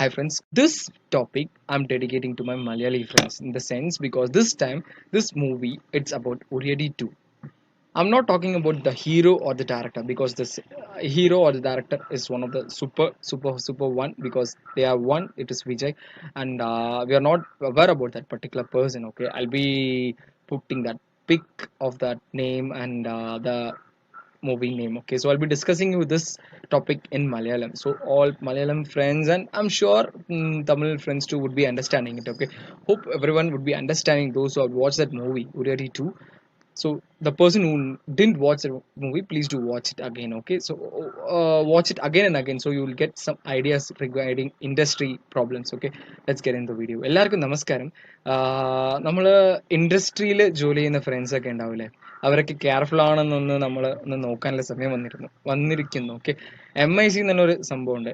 Hi friends, this topic I'm dedicating to my Malayali friends in the sense because this time this movie it's about Uriyadi 2. I'm not talking about the hero or the director because this hero or the director is one of the super one because they are one, it is Vijay, and we are not aware about that particular person. Okay, I'll be putting that pic of that name and the movie name. Okay, so I'll be discussing with this topic in Malayalam, so all Malayalam friends and I'm sure Tamil friends too would be understanding it. Okay, hope everyone would be understanding, those who have watched that movie Uriyadi 2. So the person who didn't watch the movie, please do watch it again. Okay, so watch it again and again so you will get some ideas regarding industry problems. Okay, let's get into the video. എല്ലാവർക്കും നമസ്കാരം. നമ്മൾ ഇൻഡസ്ട്രിയിൽ ജോലി ചെയ്യുന്ന friends ഒക്കെ ഉണ്ടാവില്ലേ, അവരൊക്കെ careful ആണെന്നൊന്ന് നമ്മൾ ഒന്ന് നോക്കാനുള്ള സമയം വന്നിരിക്കുന്നു. ഓക്കെ, MIC എന്നുള്ളൊരു സംഭവമുണ്ട്,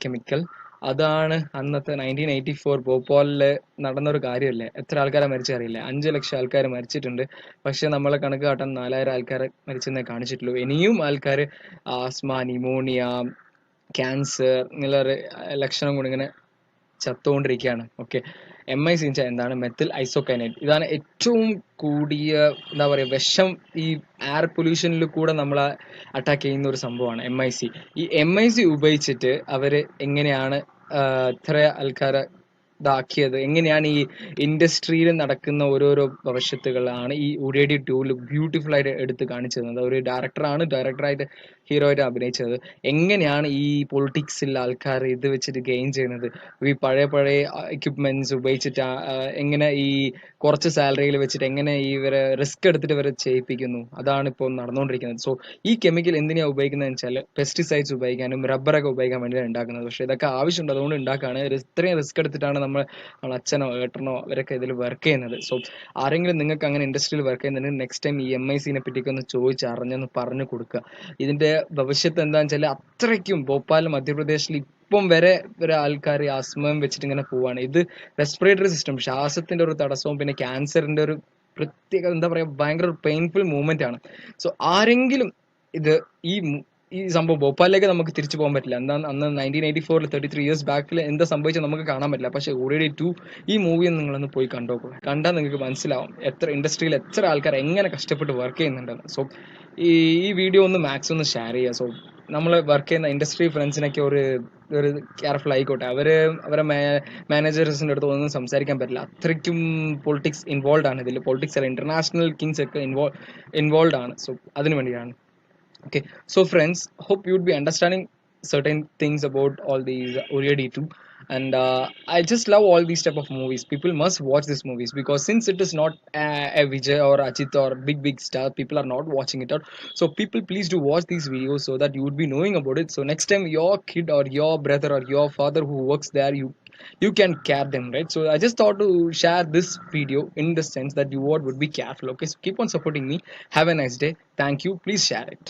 കെമിക്കൽ. അതാണ് അന്നത്തെ 1984 ഭോപ്പാലില് നടന്നൊരു കാര്യമല്ലേ. എത്ര ആൾക്കാരെ മരിച്ചറിയില്ല, 5 ലക്ഷം ആൾക്കാർ മരിച്ചിട്ടുണ്ട്. പക്ഷെ നമ്മളെ കണക്ക് കാട്ടാൻ 4000 ആൾക്കാരെ മരിച്ചെന്നേ കാണിച്ചിട്ടുള്ളൂ. ഇനിയും ആൾക്കാർ ആസ്മ, ന്യൂമോണിയ, ക്യാൻസർ എന്നുള്ള ലക്ഷണം കൊണ്ട് ഇങ്ങനെ ചത്തുകൊണ്ടിരിക്കുകയാണ്. ഓക്കെ, MIC എന്താണ്? മെത്തിൽ ഐസോകൈനേറ്റ്. ഇതാണ് ഏറ്റവും കൂടിയ എന്താ പറയുക വിഷം. ഈ എയർ പൊല്യൂഷനിൽ കൂടെ നമ്മളെ അറ്റാക്ക് ചെയ്യുന്ന ഒരു സംഭവമാണ് MIC. ഈ MIC ഉപയോഗിച്ചിട്ട് അവർ എങ്ങനെയാണ് ഇത്ര ആൾക്കാരെ ഇതാക്കിയത്, എങ്ങനെയാണ് ഈ ഇൻഡസ്ട്രിയിൽ നടക്കുന്ന ഓരോരോ ഭവിഷ്യത്തുകളാണ് ഈ ഉരേഡി 2 ബ്യൂട്ടിഫുൾ ആയിട്ട് എടുത്ത് കാണിച്ചത്. ഒരു ഡയറക്ടറായിട്ട് ഹീറോ ആയിട്ട് അഭിനയിച്ചത്. എങ്ങനെയാണ് ഈ പൊളിറ്റിക്സിൽ ആൾക്കാർ ഇത് വെച്ചിട്ട് ഗെയിൻ ചെയ്യുന്നത്, ഈ പഴയ എക്യുപ്മെന്റ്സ് ഉപയോഗിച്ചിട്ട് എങ്ങനെ ഈ കുറച്ച് സാലറിയിൽ വെച്ചിട്ട് എങ്ങനെ ഇവരെ റിസ്ക് എടുത്തിട്ട് ഇവരെ ചെയ്യിപ്പിക്കുന്നു, അതാണ് ഇപ്പോൾ നടന്നുകൊണ്ടിരിക്കുന്നത്. സോ ഈ കെമിക്കൽ എന്തിനാണ് ഉപയോഗിക്കുന്നത് വെച്ചാൽ പെസ്റ്റിസൈഡ്സ് ഉപയോഗിക്കാനും റബ്ബറൊക്കെ ഉപയോഗിക്കാൻ വേണ്ടിയാണ് ഉണ്ടാക്കുന്നത്. പക്ഷേ ഇതൊക്കെ ആവശ്യമുണ്ട്, അതുകൊണ്ട് ഉണ്ടാക്കുകയാണ്. ഇത്രയും റിസ്ക് എടുത്തിട്ടാണ് നമ്മളെ അച്ഛനോ ഏട്ടനോ അവരൊക്കെ ഇതിൽ വർക്ക് ചെയ്യുന്നത്. സോ ആരെങ്കിലും നിങ്ങൾക്ക് അങ്ങനെ ഇൻഡസ്ട്രിയിൽ വർക്ക് ചെയ്യുന്നുണ്ടെങ്കിൽ നെക്സ്റ്റ് ടൈം ഈ MIC പറ്റിയൊക്കെ ഒന്ന് ചോദിച്ചറിഞ്ഞൊന്ന് പറഞ്ഞു കൊടുക്കുക. ഇതിന്റെ ഭവിഷ്യത്ത് എന്താണെന്ന് വെച്ചാൽ അത്രയ്ക്കും ഭോപ്പാൽ മധ്യപ്രദേശിൽ ഇപ്പം വരെ ഒരു ആൾക്കാർ ആസ്മം വെച്ചിട്ട് ഇങ്ങനെ പോവാണ്. ഇത് റെസ്പിറേറ്ററി സിസ്റ്റം, ശ്വാസത്തിന്റെ ഒരു തടസ്സവും പിന്നെ ക്യാൻസറിന്റെ ഒരു പ്രത്യേക എന്താ പറയാ ഭയങ്കര ഒരു പെയിൻഫുൾ മൂവ്മെന്റ് ആണ്. സോ ആരെങ്കിലും ഇത് ഈ സംഭവം ഭോപ്പാലിലേക്ക് നമുക്ക് തിരിച്ചു പോകാൻ പറ്റില്ല. എന്താ അന്ന് 1984 33 ഇയേഴ്സ് ബാക്കിൽ എന്താ സംഭവിച്ചത് നമുക്ക് കാണാൻ പറ്റില്ല. പക്ഷെ Uriyadi 2 ഈ മൂവി നിങ്ങളൊന്ന് പോയി കണ്ടോക്കൂ. കണ്ടാൽ നിങ്ങൾക്ക് മനസ്സിലാവും എത്ര ഇൻഡസ്ട്രിയിൽ എത്ര ആൾക്കാർ എങ്ങനെ കഷ്ടപ്പെട്ട് വർക്ക് ചെയ്യുന്നുണ്ടെന്ന്. സോ ഈ വീഡിയോ ഒന്ന് മാക്സിമം ഒന്ന് ഷെയർ ചെയ്യുക. സോ നമ്മൾ വർക്ക് ചെയ്യുന്ന ഇൻഡസ്ട്രി ഫ്രണ്ട്സിനൊക്കെ ഒരു കെയർഫുൾ ആയിക്കോട്ടെ. അവരെ മാനേജേഴ്സിൻ്റെ അടുത്ത് ഒന്നും സംസാരിക്കാൻ പറ്റില്ല, അത്രയ്ക്കും പൊളിറ്റിക്സ് ഇൻവോൾവ് ആണ് ഇതിൽ. പൊളിറ്റിക്സ് അല്ല, ഇന്റർനാഷണൽ കിങ്സ് ഒക്കെ ഇൻവോൾവ് ആണ്. സോ അതിനു വേണ്ടിയാണ്. Okay, so friends, hope you would be understanding certain things about all these Uriyadi 2. And I just love all these type of movies. People must watch these movies because since it is not a Vijay or Ajit or big star, people are not watching it out. So people, please do watch these videos so that you would be knowing about it. So next time your kid or your brother or your father who works there, you can care them, right? So I just thought to share this video in the sense that you would be careful. Okay, so keep on supporting me. Have a nice day. Thank you. Please share it.